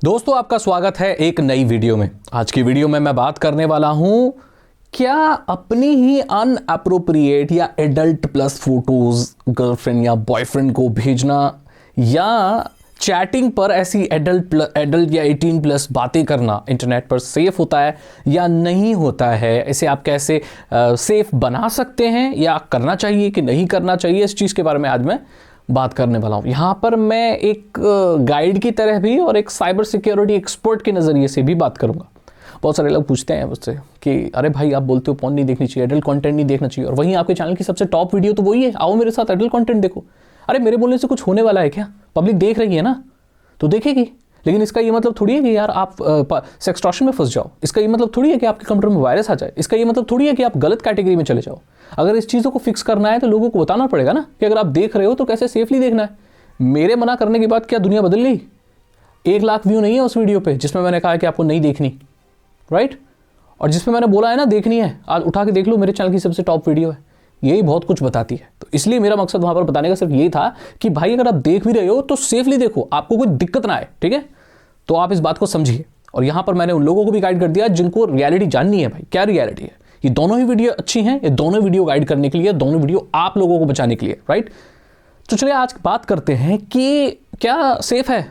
दोस्तों आपका स्वागत है एक नई वीडियो में। आज की वीडियो में मैं बात करने वाला हूं क्या अपनी ही अनअप्रोप्रिएट या एडल्ट प्लस फोटोज गर्लफ्रेंड या बॉयफ्रेंड को भेजना या चैटिंग पर ऐसी एडल्ट या 18 प्लस बातें करना इंटरनेट पर सेफ होता है या नहीं होता है। इसे आप कैसे सेफ बना सकते हैं या करना चाहिए कि नहीं करना चाहिए, इस चीज़ के बारे में आज मैं बात करने वाला हूँ। यहाँ पर मैं एक गाइड की तरह भी और एक साइबर सिक्योरिटी एक्सपर्ट के नज़रिए से भी बात करूँगा। बहुत सारे लोग पूछते हैं मुझसे कि अरे भाई आप बोलते हो पॉर्न नहीं देखनी चाहिए, एडल्ट कंटेंट नहीं देखना चाहिए, और वहीं आपके चैनल की सबसे टॉप वीडियो तो वही है, आओ मेरे साथ एडल्ट कंटेंट देखो। अरे मेरे बोलने से कुछ होने वाला है क्या? पब्लिक देख रही है ना तो देखेगी, लेकिन इसका ये मतलब थोड़ी है कि यार आप सेक्सटॉर्शन में फंस जाओ। इसका ये मतलब थोड़ी है कि आपके कंप्यूटर में वायरस आ जाए। इसका ये मतलब थोड़ी है कि आप गलत कैटेगरी में चले जाओ। अगर इस चीज़ों को फिक्स करना है तो लोगों को बताना पड़ेगा ना कि अगर आप देख रहे हो तो कैसे सेफली देखना है। मेरे मना करने के बाद क्या दुनिया बदल गई? 1 लाख व्यू नहीं है उस वीडियो पे जिसमें मैंने कहा कि आपको नहीं देखनी, राइट? और जिसमें मैंने बोला है ना देखनी है, आज उठा के देख लो, मेरे चैनल की सबसे टॉप वीडियो है। यही बहुत कुछ बताती है। तो इसलिए मेरा मकसद वहां पर बताने का सिर्फ यही था कि भाई अगर आप देख भी रहे हो तो सेफली देखो, आपको कोई दिक्कत ना आए, ठीक है? तो आप इस बात को समझिए। और यहां पर मैंने उन लोगों को भी गाइड कर दिया जिनको रियलिटी जाननी है। भाई क्या रियलिटी है? ये दोनों ही वीडियो अच्छी हैं, ये दोनों वीडियो गाइड करने के लिए, दोनों वीडियो आप लोगों को बचाने के लिए, राइट? तो चलिए आज बात करते हैं कि क्या सेफ है।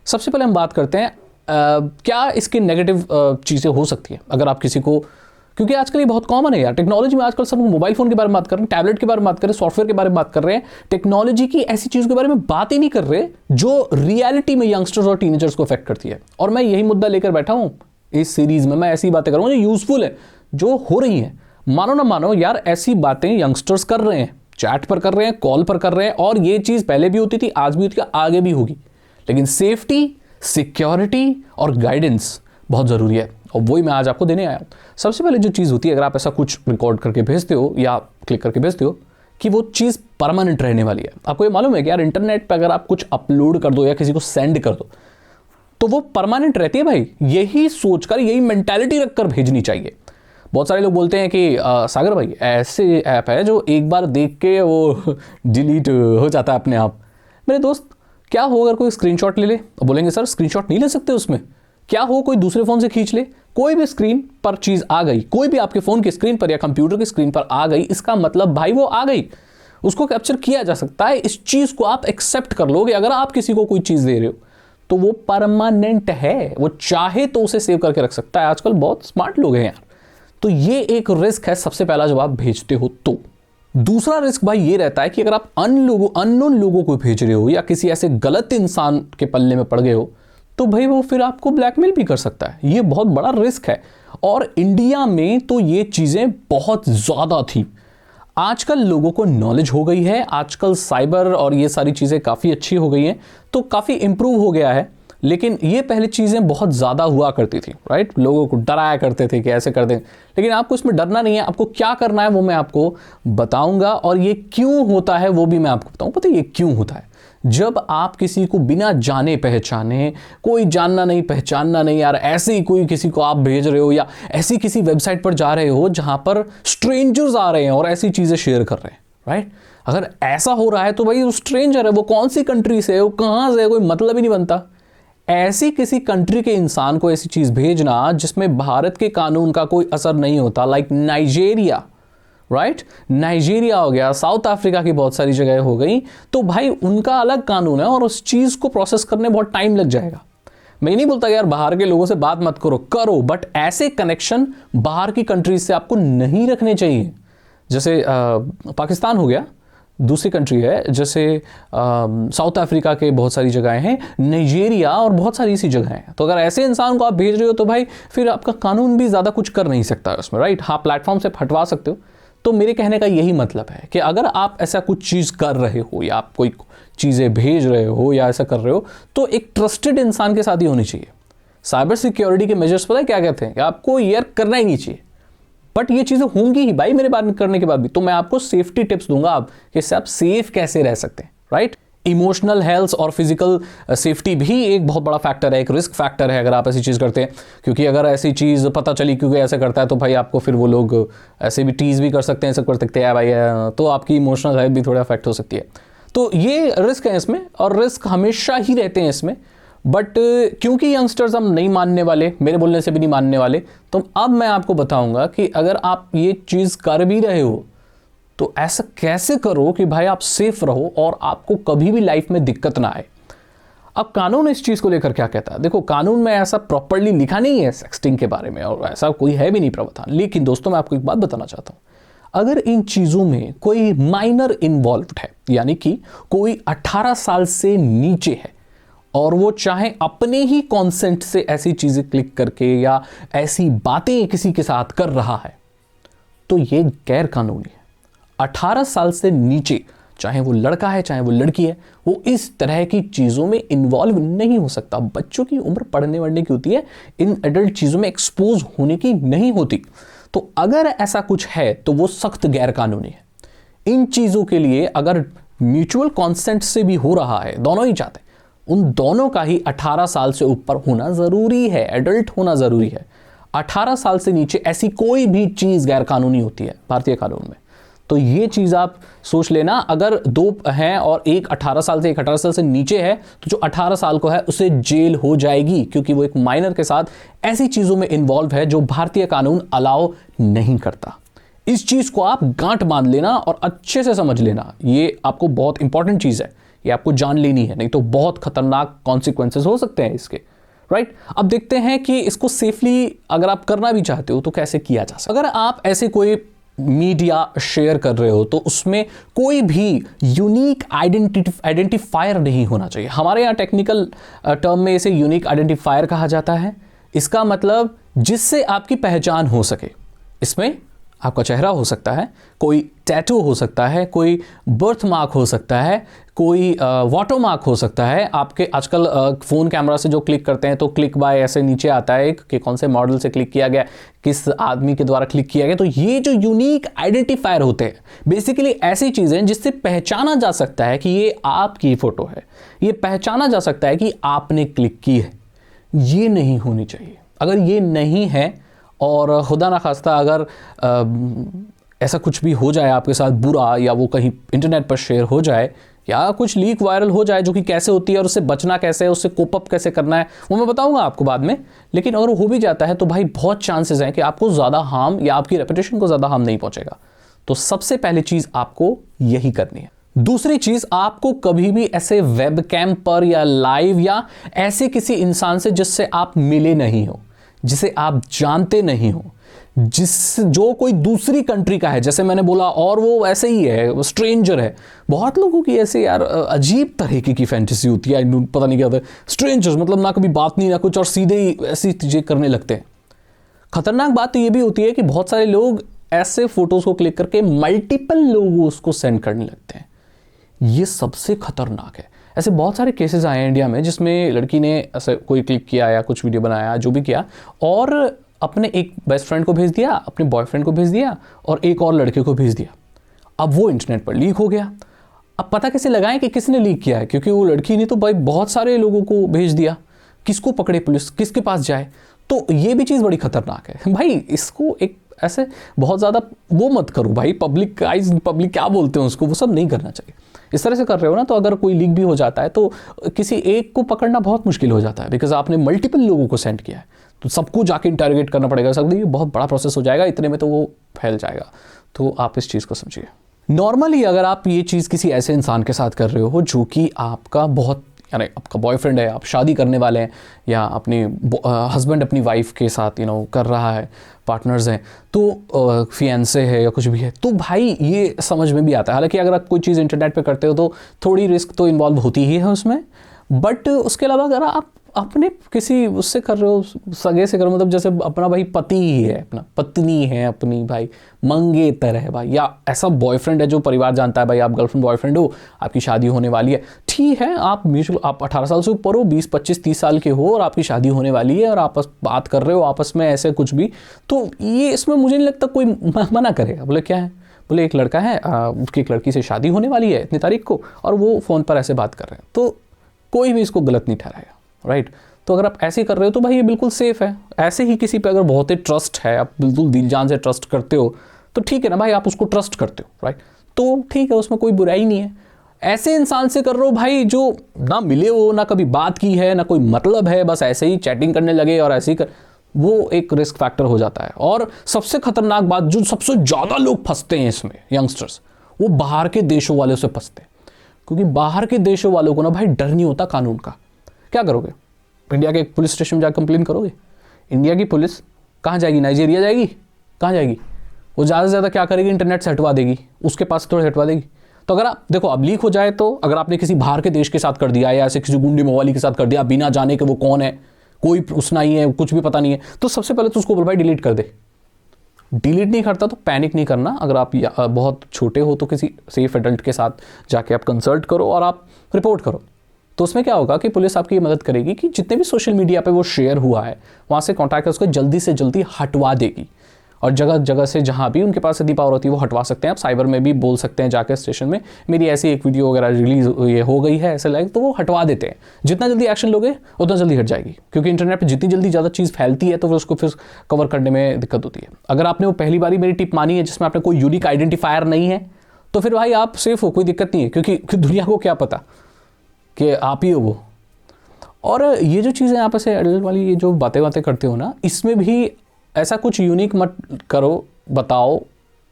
सबसे पहले हम बात करते हैं क्या इसके नेगेटिव चीज़ें हो सकती हैं अगर आप किसी को, क्योंकि आजकल ये बहुत कॉमन है यार टेक्नोलॉजी में। आजकल सब मोबाइल फोन के बारे में बात कर रहे हैं, टैबलेट के बारे में बात कर रहे हैं, सॉफ्टवेयर के बारे में बात कर रहे हैं, टेक्नोलॉजी की ऐसी चीज़ों के बारे में बात ही नहीं कर रहे जो रियलिटी में यंगस्टर्स और टीनेजर्स को अफेक्ट करती है। और मैं यही मुद्दा लेकर बैठा हूँ इस सीरीज में। मैं ऐसी बातें करूँगा जो यूजफुल है, जो हो रही हैं। मानो ना मानो यार, ऐसी बातें यंगस्टर्स कर रहे हैं, चैट पर कर रहे हैं, कॉल पर कर रहे हैं, और ये चीज़ पहले भी होती थी, आज भी होती है, आगे भी होगी। लेकिन सेफ्टी, सिक्योरिटी और गाइडेंस बहुत ज़रूरी है, और वही मैं आज आपको देने आया हूँ। सबसे पहले जो चीज़ होती है, अगर आप ऐसा कुछ रिकॉर्ड करके भेजते हो या क्लिक करके भेजते हो, कि वो चीज़ परमानेंट रहने वाली है। आपको ये मालूम है कि यार इंटरनेट पर अगर आप कुछ अपलोड कर दो या किसी को सेंड कर दो तो वो परमानेंट रहती है। भाई यही सोचकर, यही मेंटालिटी रखकर भेजनी चाहिए। बहुत सारे लोग बोलते हैं कि सागर भाई ऐसे ऐप है जो एक बार देख के वो डिलीट हो जाता है अपने आप। मेरे दोस्त, क्या हो अगर कोई स्क्रीनशॉट ले ले? बोलेंगे सर स्क्रीनशॉट नहीं ले सकते उसमें। क्या हो कोई दूसरे फ़ोन से खींच ले? कोई भी स्क्रीन पर चीज़ आ गई, कोई भी आपके फ़ोन की स्क्रीन पर या कंप्यूटर की स्क्रीन पर आ गई, इसका मतलब भाई वो आ गई, उसको कैप्चर किया जा सकता है। इस चीज़ को आप एक्सेप्ट कर लो कि अगर आप किसी को कोई चीज़ दे रहे हो तो वो परमानेंट है, वो चाहे तो उसे सेव करके रख सकता है। आजकल बहुत स्मार्ट लोग हैं यार। तो ये एक रिस्क है सबसे पहला जब आप भेजते हो तो। दूसरा रिस्क भाई ये रहता है कि अगर आप अननोन लोगों को भेज रहे हो या किसी ऐसे गलत इंसान के पल्ले में पड़ गए हो तो भाई वो फिर आपको ब्लैकमेल भी कर सकता है। ये बहुत बड़ा रिस्क है, और इंडिया में तो ये चीज़ें बहुत ज़्यादा थी। आजकल लोगों को नॉलेज हो गई है, आजकल साइबर और ये सारी चीज़ें काफ़ी अच्छी हो गई हैं, तो काफ़ी इम्प्रूव हो गया है। लेकिन ये पहले चीज़ें बहुत ज़्यादा हुआ करती थी, राइट? लोगों को डराया करते थे कि ऐसे कर दें। लेकिन आपको इसमें डरना नहीं है। आपको क्या करना है वो मैं आपको बताऊंगा, और ये क्यों होता है वो भी मैं आपको बताऊँ। पता है ये क्यों होता है? जब आप किसी को बिना जाने पहचाने, कोई जानना नहीं पहचानना नहीं यार, ऐसे ही कोई किसी को आप भेज रहे हो या ऐसी किसी वेबसाइट पर जा रहे हो जहाँ पर स्ट्रेंजर्स आ रहे हैं और ऐसी चीज़ें शेयर कर रहे हैं, राइट? अगर ऐसा हो रहा है तो भाई वो स्ट्रेंजर है, वो कौन सी कंट्री से है, वो कहाँ से है, कोई मतलब ही नहीं बनता। ऐसी किसी कंट्री के इंसान को ऐसी चीज़ भेजना जिसमें भारत के कानून का कोई असर नहीं होता, लाइक नाइजीरिया, राइट? नाइजीरिया हो गया, साउथ अफ्रीका की बहुत सारी जगह हो गई, तो भाई उनका अलग कानून है और उस चीज़ को प्रोसेस करने बहुत टाइम लग जाएगा। मैं नहीं बोलता यार बाहर के लोगों से बात मत करो, बट ऐसे कनेक्शन बाहर की कंट्रीज से आपको नहीं रखने चाहिए। जैसे पाकिस्तान हो गया, दूसरी कंट्री है, जैसे साउथ अफ्रीका के बहुत सारी जगहें हैं, नाइजीरिया और बहुत सारी ऐसी जगहें हैं। तो अगर ऐसे इंसान को आप भेज रहे हो तो भाई फिर आपका कानून भी ज़्यादा कुछ कर नहीं सकता है उसमें, राइट? हाँ, प्लेटफॉर्म से हटवा सकते हो। तो मेरे कहने का यही मतलब है कि अगर आप ऐसा कुछ चीज़ कर रहे हो या आप कोई चीज़ें भेज रहे हो या ऐसा कर रहे हो तो एक ट्रस्टेड इंसान के साथ ही होनी चाहिए। साइबर सिक्योरिटी के मेजर्स पता है क्या कहते हैं कि आपको यार करना ही नहीं चाहिए, बट ये चीज़ें होंगी ही भाई मेरे बात करने के बाद भी। तो मैं आपको सेफ्टी टिप्स दूंगा आप कि इससे आप सेफ कैसे रह सकते हैं, राइट? इमोशनल हेल्थ और फिजिकल सेफ्टी भी एक बहुत बड़ा फैक्टर है, एक रिस्क फैक्टर है अगर आप ऐसी चीज़ करते हैं। क्योंकि अगर ऐसी चीज़ पता चली क्योंकि ऐसा करता है तो भाई आपको फिर वो लोग ऐसे भी टीज़ भी कर सकते हैं, ऐसा कर सकते हैं भाई, तो आपकी इमोशनल हेल्थ भी थोड़ा अफेक्ट हो सकती है। तो ये रिस्क है इसमें, और रिस्क हमेशा ही रहते हैं इसमें। बट क्योंकि यंगस्टर्स हम नहीं मानने वाले, मेरे बोलने से भी नहीं मानने वाले, तो अब मैं आपको बताऊंगा कि अगर आप ये चीज़ कर भी रहे हो तो ऐसा कैसे करो कि भाई आप सेफ रहो और आपको कभी भी लाइफ में दिक्कत ना आए। अब कानून इस चीज़ को लेकर क्या कहता है? देखो, कानून में ऐसा प्रॉपर्ली लिखा नहीं है सेक्सटिंग के बारे में, और ऐसा कोई है भी नहीं प्रावधान। लेकिन दोस्तों, मैं आपको एक बात बताना चाहता हूँ, अगर इन चीज़ों में कोई माइनर इन्वॉल्व्ड है, यानी कि कोई 18 साल से नीचे है और वो चाहे अपने ही कॉन्सेंट से ऐसी चीज़ें क्लिक करके या ऐसी बातें किसी के साथ कर रहा है, तो ये गैर कानूनी है। 18 साल से नीचे, चाहे वो लड़का है चाहे वो लड़की है, वो इस तरह की चीज़ों में इन्वॉल्व नहीं हो सकता। बच्चों की उम्र पढ़ने वढ़ने की होती है, इन एडल्ट चीज़ों में एक्सपोज होने की नहीं होती। तो अगर ऐसा कुछ है तो वो सख्त गैर कानूनी है। इन चीज़ों के लिए अगर म्यूचुअल कॉन्सेंट से भी हो रहा है, दोनों ही चाहते हैं, उन दोनों का ही 18 साल से ऊपर होना ज़रूरी है, एडल्ट होना ज़रूरी है। 18 साल से नीचे ऐसी कोई भी चीज़ गैर कानूनी होती है भारतीय कानून में। तो ये चीज़ आप सोच लेना, अगर दो हैं और एक 18 साल से एक 18 साल से नीचे है, तो जो 18 साल को है उसे जेल हो जाएगी, क्योंकि वो एक माइनर के साथ ऐसी चीज़ों में इन्वॉल्व है जो भारतीय कानून अलाउ नहीं करता। इस चीज़ को आप गांठ बांध लेना और अच्छे से समझ लेना, ये आपको बहुत इंपॉर्टेंट चीज़ है, ये आपको जान लेनी है, नहीं तो बहुत खतरनाक कॉन्सिक्वेंसेस हो सकते हैं इसके। राइट, अब देखते हैं कि इसको सेफली अगर आप करना भी चाहते हो तो कैसे किया जा सकता है। अगर आप ऐसे कोई मीडिया शेयर कर रहे हो तो उसमें कोई भी यूनिक आइडेंटिफायर नहीं होना चाहिए। हमारे यहाँ टेक्निकल टर्म में इसे यूनिक आइडेंटिफायर कहा जाता है। इसका मतलब जिससे आपकी पहचान हो सके। इसमें आपका चेहरा हो सकता है, कोई टैटू हो सकता है, कोई बर्थ मार्क हो सकता है, कोई वाटर मार्क हो सकता है। आपके आजकल फ़ोन कैमरा से जो क्लिक करते हैं तो क्लिक बाय ऐसे नीचे आता है कि कौन से मॉडल से क्लिक किया गया, किस आदमी के द्वारा क्लिक किया गया। तो ये जो यूनिक आइडेंटिफायर होते हैं, बेसिकली ऐसी चीज़ें जिससे पहचाना जा सकता है कि ये आपकी फ़ोटो है, ये पहचाना जा सकता है कि आपने क्लिक की है। ये नहीं होनी चाहिए। अगर ये नहीं है और खुदा ना खास्ता अगर ऐसा कुछ भी हो जाए आपके साथ बुरा, या वो कहीं इंटरनेट पर शेयर हो जाए या कुछ लीक वायरल हो जाए, जो कि कैसे होती है और उससे बचना कैसे है, उससे कोप अप कैसे करना है, वो मैं बताऊंगा आपको बाद में। लेकिन अगर हो भी जाता है तो भाई बहुत चांसेस हैं कि आपको ज़्यादा हार्म या आपकी रेपुटेशन को ज़्यादा हार्म नहीं पहुंचेगा। तो सबसे पहली चीज़ आपको यही करनी है। दूसरी चीज़, आपको कभी भी ऐसे वेबकैम पर या लाइव या ऐसे किसी इंसान से जिससे आप मिले नहीं हो, जिसे आप जानते नहीं हो, जो कोई दूसरी कंट्री का है, जैसे मैंने बोला, और वो ऐसे ही है, वो स्ट्रेंजर है। बहुत लोगों की ऐसे यार अजीब तरीके की फैंटेसी होती है, पता नहीं क्या होता है। स्ट्रेंजर्स मतलब ना कभी बात नहीं ना कुछ, और सीधे ही ऐसी चीज़ें करने लगते हैं। खतरनाक बात तो ये भी होती है कि बहुत सारे लोग ऐसे फोटोज़ को क्लिक करके मल्टीपल लोगों उसको सेंड करने लगते हैं। ये सबसे खतरनाक है। ऐसे बहुत सारे केसेस आए हैं इंडिया में जिसमें लड़की ने ऐसे कोई क्लिक किया या कुछ वीडियो बनाया, जो भी किया, और अपने एक बेस्ट फ्रेंड को भेज दिया, अपने बॉयफ्रेंड को भेज दिया और एक और लड़के को भेज दिया। अब वो इंटरनेट पर लीक हो गया। अब पता कैसे लगाएं कि किसने लीक किया है? क्योंकि वो लड़की ने तो भाई बहुत सारे लोगों को भेज दिया। किसको पकड़े पुलिस, किसके पास जाए? तो ये भी चीज़ बड़ी खतरनाक है भाई। इसको एक ऐसे बहुत ज़्यादा वो मत करो भाई, पब्लिक क्या बोलते हैं उसको, वो सब नहीं करना चाहिए। इस तरह से कर रहे हो ना, तो अगर कोई लीक भी हो जाता है तो किसी एक को पकड़ना बहुत मुश्किल हो जाता है, बिकॉज आपने मल्टीपल लोगों को सेंड किया है, तो सबको जाके इंटरोगेट करना पड़ेगा। सब ये बहुत बड़ा प्रोसेस हो जाएगा, इतने में तो वो फैल जाएगा। तो आप इस चीज़ को समझिए। नॉर्मली अगर आप ये चीज़ किसी ऐसे इंसान के साथ कर रहे हो जो कि आपका बहुत, यानी आपका बॉयफ्रेंड है, आप शादी करने वाले हैं, या अपनी हस्बैंड अपनी वाइफ के साथ कर रहा है, पार्टनर्स हैं, तो फियांसे है या कुछ भी है, तो भाई ये समझ में भी आता है। हालांकि अगर आप कोई चीज़ इंटरनेट पे करते हो तो थोड़ी रिस्क तो इन्वॉल्व होती ही है उसमें, बट उसके अलावा अगर आप अपने किसी उससे कर रहे हो, सगे से कर रहे हो, मतलब जैसे अपना भाई पति ही है, अपना पत्नी है अपनी, भाई मंगेतर है भाई, या ऐसा बॉयफ्रेंड है जो परिवार जानता है भाई आप गर्लफ्रेंड बॉयफ्रेंड हो, आपकी शादी होने वाली है, ठीक है, आप 18 साल से ऊपर हो, 20 25 30 साल के हो और आपकी शादी होने वाली है और आप बात कर रहे हो आपस में ऐसे कुछ भी, तो ये इसमें मुझे नहीं लगता कोई मना करेगा। बोले क्या है, बोले एक लड़का है, उसकी एक लड़की से शादी होने वाली है इतनी तारीख को, और वो फ़ोन पर ऐसे बात कर रहे हैं, तो कोई भी इसको गलत नहीं ठहराएगा। राइट, तो अगर आप ऐसे कर रहे हो तो भाई ये बिल्कुल सेफ़ है। ऐसे ही किसी पे अगर बहुत ही ट्रस्ट है, आप बिल्कुल दिल जान से ट्रस्ट करते हो, तो ठीक है ना भाई, आप उसको ट्रस्ट करते हो, राइट, तो ठीक है, उसमें कोई बुराई नहीं है। ऐसे इंसान से कर रहे हो भाई जो ना मिले हो, ना कभी बात की है, ना कोई मतलब है, बस ऐसे ही चैटिंग करने लगे और ऐसे ही कर, वो एक रिस्क फैक्टर हो जाता है। और सबसे खतरनाक बात, जो सबसे ज़्यादा लोग फंसते हैं इसमें, यंगस्टर्स, वो बाहर के देशों वालों से फंसते हैं। क्योंकि बाहर के देशों वालों को ना भाई डर नहीं होता कानून का। क्या करोगे? इंडिया के पुलिस स्टेशन में जाकर कंप्लेन करोगे? इंडिया की पुलिस कहाँ जाएगी? नाइजीरिया जाएगी? कहाँ जाएगी? वो ज़्यादा से ज़्यादा क्या करेगी? इंटरनेट से हटवा देगी, उसके पास थोड़ा हटवा देगी। तो अगर आप देखो, अब लीक हो जाए तो, अगर आपने किसी बाहर के देश के साथ कर दिया या ऐसे किसी गुंडे मवाली के साथ कर दिया बिना जाने के वो कौन है, कोई उसना ही है, कुछ भी पता नहीं है, तो सबसे पहले तो उसको बोल भाई डिलीट कर दे। डिलीट नहीं करता तो पैनिक नहीं करना। अगर आप बहुत छोटे हो तो किसी सेफ एडल्ट के साथ जाके आप कंसल्ट करो और आप रिपोर्ट करो। तो उसमें क्या होगा कि पुलिस आपकी मदद करेगी कि जितने भी सोशल मीडिया पे वो शेयर हुआ है वहाँ से कॉन्टैक्ट उसको जल्दी से जल्दी हटवा देगी। और जगह जगह से जहाँ भी उनके पास इतनी पावर होती है वो हटवा सकते हैं। आप साइबर में भी बोल सकते हैं जाकर स्टेशन में, मेरी ऐसी एक वीडियो वगैरह रिलीज ये हो गई है ऐसे लाइक, तो वो हटवा देते हैं। जितना जल्दी एक्शन लोगे उतना जल्दी हट जाएगी, क्योंकि इंटरनेट पर जितनी जल्दी ज़्यादा चीज़ फैलती है तो फिर उसको फिर कवर करने में दिक्कत होती है। अगर आपने वो पहली बारी मेरी टिप मानी है जिसमें आपने कोई यूनिक आइडेंटिफायर नहीं है तो फिर भाई आप सेफ हो, कोई दिक्कत नहीं है, क्योंकि दुनिया को क्या पता कि आप ही हो वो। और ये जो चीज़ें आप ऐसे एडल्ट वाली ये जो बातें करते हो ना, इसमें भी ऐसा कुछ यूनिक मत करो, बताओ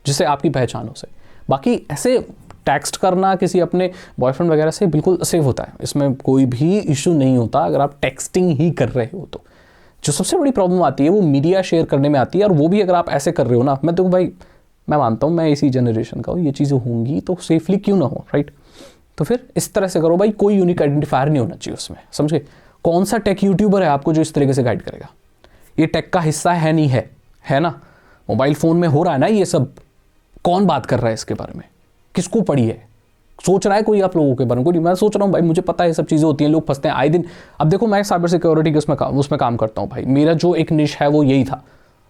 जिससे आपकी पहचान हो सके। बाकी ऐसे टेक्स्ट करना किसी अपने बॉयफ्रेंड वगैरह से बिल्कुल सेफ होता है, इसमें कोई भी इशू नहीं होता अगर आप टेक्सटिंग ही कर रहे हो तो। जो सबसे बड़ी प्रॉब्लम आती है वो मीडिया शेयर करने में आती है, और वो भी अगर आप ऐसे कर रहे हो ना, मैं तो भाई मैं मानता हूँ मैं इसी जनरेशन का हूँ, ये चीज़ें होंगी तो सेफली क्यों ना हो, राइट। तो फिर इस तरह से करो भाई, कोई यूनिक आइडेंटिफायर नहीं होना चाहिए उसमें, समझ गए। कौन सा टेक यूट्यूबर है आपको जो इस तरीके से गाइड करेगा? ये टेक का हिस्सा है नहीं है ना? मोबाइल फ़ोन में हो रहा है ना ये सब, कौन बात कर रहा है इसके बारे में? किसको पड़ी है? सोच रहा है कोई आप लोगों के बारे में? कोई नहीं। मैं सोच रहा हूँ भाई, मुझे पता है ये सब चीज़ें होती हैं, लोग फंसते हैं आए दिन। अब देखो मैं साइबर सिक्योरिटी के उसमें काम करता हूँ भाई, मेरा जो एक निश है वो यही था।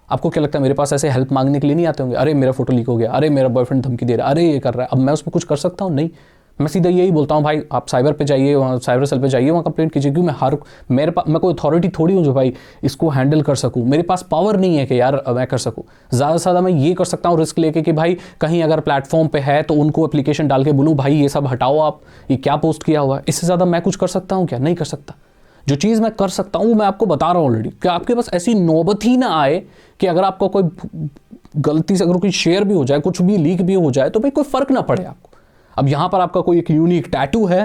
आपको क्या लगता है मेरे पास ऐसे हेल्प मांगने के लिए नहीं आते होंगे? अरे मेरा फोटो लीक हो गया, अरे मेरा बॉयफ्रेंड धमकी दे रहा है, अरे ये कर रहा है, अब मैं उसमें कुछ कर सकता हूँ? नहीं। मैं सीधा यही बोलता हूँ भाई आप साइबर पे जाइए, वहाँ साइबर सेल पे जाइए, वहाँ कंप्लेंट कीजिए। क्योंकि मैं कोई अथॉरिटी थोड़ी हूँ जो भाई इसको हैंडल कर सकूँ। मेरे पास पावर नहीं है कि यार मैं कर सकूँ। ज़्यादा से ज़्यादा मैं ये कर सकता हूँ रिस्क लेके कि भाई कहीं अगर प्लेटफॉर्म पे है तो उनको एप्लीकेशन डाल के बोलूँ भाई ये सब हटाओ, आप ये क्या पोस्ट किया हुआ है। इससे ज़्यादा मैं कुछ कर सकता हूँ क्या? नहीं कर सकता। जो चीज़ मैं कर सकता हूँ मैं आपको बता रहा हूँ ऑलरेडी, कि आपके पास ऐसी नौबत ही ना आए कि अगर आपका कोई गलती से अगर कोई शेयर भी हो जाए, कुछ भी लीक भी हो जाए, तो भाई कोई फ़र्क ना पड़े आपको। अब यहाँ पर आपका कोई एक यूनिक टैटू है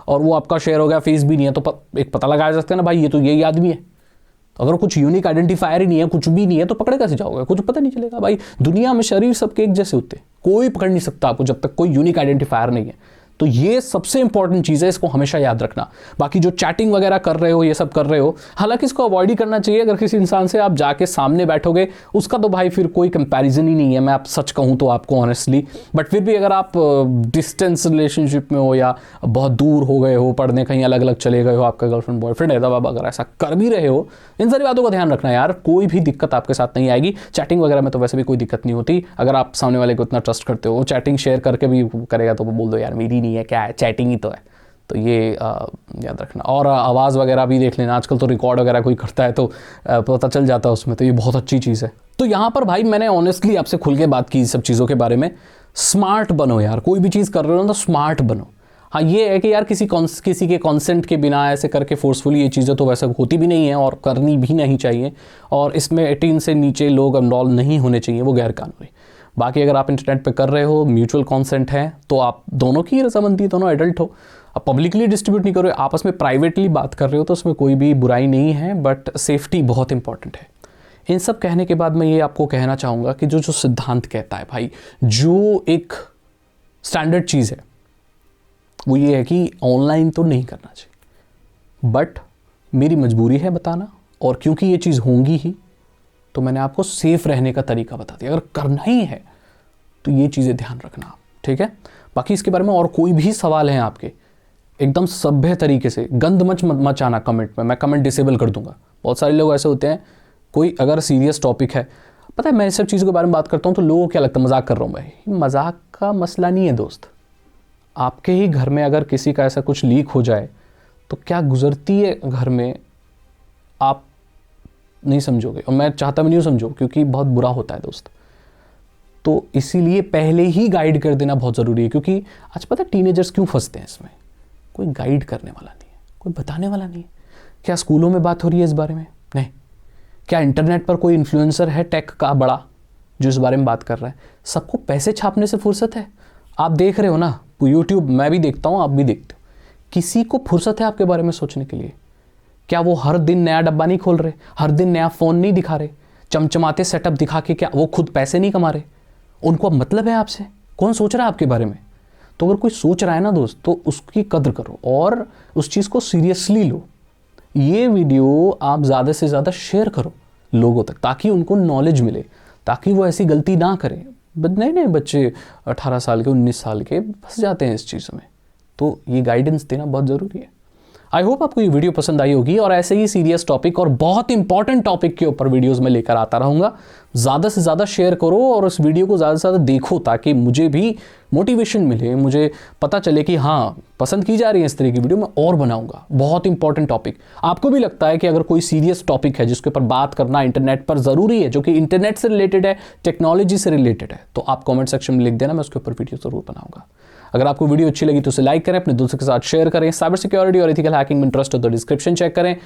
और वो आपका शेयर हो गया, फेस भी नहीं है, तो एक पता लगाया जा सकता है ना भाई ये तो यही आदमी है। तो अगर कुछ यूनिक आइडेंटिफायर ही नहीं है, कुछ भी नहीं है, तो पकड़े कैसे जाओगे? कुछ पता नहीं चलेगा भाई। दुनिया में शरीर सबके एक जैसे होते हैं, कोई पकड़ नहीं सकता आपको जब तक कोई यूनिक आइडेंटिफायर नहीं है। तो ये सबसे इंपॉर्टेंट चीज़ है, इसको हमेशा याद रखना। बाकी जो चैटिंग वगैरह कर रहे हो, ये सब कर रहे हो, हालांकि इसको अवॉइड ही करना चाहिए। अगर किसी इंसान से आप जाके सामने बैठोगे उसका तो भाई फिर कोई कंपैरिजन ही नहीं है, मैं आप सच कहूँ तो आपको ऑनेस्टली। बट फिर भी अगर आप डिस्टेंस रिलेशनशिप में हो या बहुत दूर हो गए हो, पढ़ने कहीं अलग अलग चले गए हो, आपका गर्लफ्रेंड बॉयफ्रेंड है, तब आप अगर ऐसा कर भी रहे हो, इन सारी बातों का ध्यान रखना यार, कोई भी दिक्कत आपके साथ नहीं आएगी। चैटिंग वगैरह में तो वैसे भी कोई दिक्कत नहीं होती, अगर आप सामने वाले को इतना ट्रस्ट करते हो। चैटिंग शेयर करके भी करेगा तो बोल दो यार मेरी नहीं है, क्या है, चैटिंग ही तो है। तो ये याद रखना। और आवाज़ वगैरह भी देख लेना, आजकल तो रिकॉर्ड वगैरह कोई करता है तो पता चल जाता है उसमें, तो ये बहुत अच्छी चीज़ है। तो यहाँ पर भाई मैंने ऑनेस्टली आपसे खुल के बात की सब चीज़ों के बारे में। स्मार्ट बनो यार, कोई भी चीज़ कर रहे हो ना तो स्मार्ट बनो। हाँ ये है कि यार किसी के कॉन्सेंट के बिना ऐसे करके फोर्सफुली ये चीज़ें तो वैसे होती भी नहीं है और करनी भी नहीं चाहिए। और इसमें 18 से नीचे लोग इन्वॉल्व नहीं होने चाहिए, वो गैर कानूनी। बाकी अगर आप इंटरनेट पे कर रहे हो, म्यूचुअल कॉन्सेंट है, तो आप दोनों की रजामंदी, दोनों एडल्ट हो, आप पब्लिकली डिस्ट्रीब्यूट नहीं कर रहे हो, आपस में प्राइवेटली बात कर रहे हो, तो उसमें कोई भी बुराई नहीं है। बट सेफ्टी बहुत इंपॉर्टेंट है। इन सब कहने के बाद मैं ये आपको कहना चाहूँगा कि जो सिद्धांत कहता है भाई, जो एक स्टैंडर्ड चीज़ है वो ये है कि ऑनलाइन तो नहीं करना चाहिए। बट मेरी मजबूरी है बताना, और क्योंकि ये चीज़ होंगी ही तो मैंने आपको सेफ रहने का तरीका बता दिया। अगर करना ही है तो ये चीज़ें ध्यान रखना आप, ठीक है। बाकी इसके बारे में और कोई भी सवाल हैं आपके, एकदम सभ्य तरीके से, गंद मच आना कमेंट में, मैं कमेंट डिसेबल कर दूंगा। बहुत सारे लोग ऐसे होते हैं, कोई अगर सीरियस टॉपिक है, पता है मैं इस सब चीज़ों के बारे में बात करता हूँ तो लोगों को क्या लगता है मजाक कर रहा हूँ। भाई मजाक का मसला नहीं है दोस्त। आपके ही घर में अगर किसी का ऐसा कुछ लीक हो जाए तो क्या गुजरती है घर में, आप नहीं समझोगे, और मैं चाहता भी नहीं समझो, क्योंकि बहुत बुरा होता है दोस्त। तो इसीलिए पहले ही गाइड कर देना बहुत ज़रूरी है, क्योंकि आज पता है टीनेजर्स क्यों फंसते हैं इसमें? कोई गाइड करने वाला नहीं है, कोई बताने वाला नहीं है। क्या स्कूलों में बात हो रही है इस बारे में? नहीं। क्या इंटरनेट पर कोई इन्फ्लुएंसर है टेक का बड़ा जो इस बारे में बात कर रहा है? सबको पैसे छापने से फुर्सत है। आप देख रहे हो ना यूट्यूब, मैं भी देखता हूँ, आप भी देखते हो। किसी को फुर्सत है आपके बारे में सोचने के लिए? क्या वो हर दिन नया डब्बा नहीं खोल रहे, हर दिन नया फ़ोन नहीं दिखा रहे, चमचमाते सेटअप दिखा के क्या वो खुद पैसे नहीं कमा रहे? उनको अब मतलब है आपसे? कौन सोच रहा है आपके बारे में? तो अगर कोई सोच रहा है ना दोस्त, तो उसकी कद्र करो और उस चीज़ को सीरियसली लो। ये वीडियो आप ज़्यादा से ज़्यादा शेयर करो लोगों तक, ताकि उनको नॉलेज मिले, ताकि वो ऐसी गलती ना करें। नए बच्चे 18 साल के 19 साल के फंस जाते हैं इस चीज़ में। तो ये गाइडेंस देना बहुत ज़रूरी है। आई होप आपको ये वीडियो पसंद आई होगी और ऐसे ही सीरियस टॉपिक और बहुत इंपॉर्टेंट टॉपिक के ऊपर वीडियोस में लेकर आता रहूँगा। ज़्यादा से ज़्यादा शेयर करो और उस वीडियो को ज़्यादा से ज़्यादा देखो, ताकि मुझे भी मोटिवेशन मिले, मुझे पता चले कि हाँ पसंद की जा रही है इस तरह की वीडियो, मैं और बनाऊंगा। बहुत इंपॉर्टेंट टॉपिक। आपको भी लगता है कि अगर कोई सीरियस टॉपिक है जिसके ऊपर बात करना इंटरनेट पर ज़रूरी है, जो कि इंटरनेट से रिलेटेड है, टेक्नोलॉजी से रिलेटेड है, तो आप कॉमेंट सेक्शन में लिख देना, मैं उसके ऊपर वीडियो ज़रूर बनाऊंगा। अगर आपको वीडियो अच्छी लगी तो उसे लाइक करें, अपने दोस्तों के साथ शेयर करें। साइबर सिक्योरिटी और एथिकल हैकिंग में इंटरेस्ट हो तो डिस्क्रिप्शन चेक करें।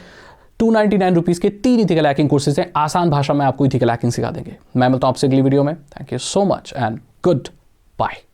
299 रुपीज़ के 3 इथिकल हैकिंग कोर्सेज हैं, आसान भाषा में आपको इथिकल हैकिंग सिखा देंगे। मैं मिलता हूं आपसे अगली वीडियो में। Thank you so much and good bye.